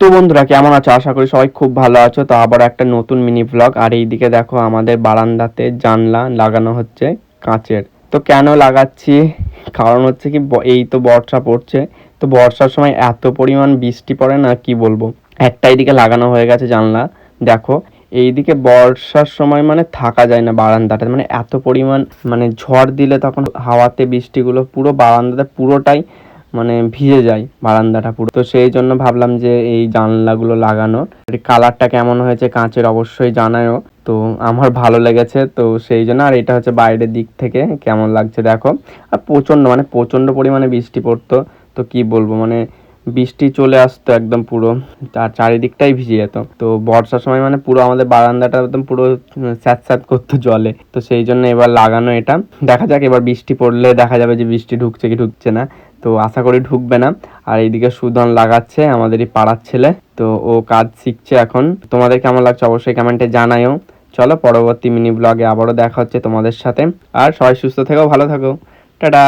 তো বন্ধুরা কেমন আছো? আশা করি সবাই খুব ভালো আছো। তো আবার একটা নতুন মিনি ব্লগ। আর এইদিকে দেখো আমাদের বারান্দাতে জানলা লাগানো হচ্ছে কাঁচের। তো কেন লাগাচ্ছি, কারণ হচ্ছে কি এই তো বর্ষা পড়ছে। তো বর্ষার সময় এত পরিমাণ বৃষ্টি পড়ে না, কি বলবো। একটা এইদিকে লাগানো হয়ে গেছে জানলা, দেখো। এইদিকে বর্ষার সময় মানে থাকা যায় না বারান্দাটা, মানে এত পরিমাণ, মানে ঝড় দিলে তখন হাওয়াতে বৃষ্টিগুলো পুরো বারান্দাতে পুরোটাই মানে ভিজে যায় বারান্দাটা পুরো। তো সেই জন্য ভাবলাম যে এই জানলাগুলো লাগানো। কালারটা কেমন হয়েছে কাঁচের অবশ্যই জানায়ও। তো আমার ভালো লেগেছে, তো সেই জন্য। আর এটা হচ্ছে বাইরের দিক থেকে কেমন লাগছে দেখো। আর প্রচণ্ড পরিমাণে বৃষ্টি পড়তো। তো কি বলবো, মানে বৃষ্টি চলে আসতো একদম পুরো, আর চারিদিকটাই ভিজে যেত। তো বর্ষার সময় মানে পুরো আমাদের বারান্দাটা একদম পুরো স্যাঁত স্যাঁত করতো জলে। তো সেই জন্য এবার লাগানো এটা। দেখা যাক এবার বৃষ্টি পড়লে দেখা যাবে যে বৃষ্টি ঢুকছে কি ঢুকছে না। তো আশা করি ঢুকবে না। আর এইদিকে সুধন লাগাচ্ছে, আমাদেরই পাড়ার ছেলে। তো ও কাজ শিখছে এখন। তোমাদের কেমন লাগছে অবশ্যই কমেন্টে জানাইও। চলো পরবর্তী মিনি ব্লগে আবারও দেখা হচ্ছে তোমাদের সাথে। আর সবাই সুস্থ থেকো, ভালো থাকো। টাটা।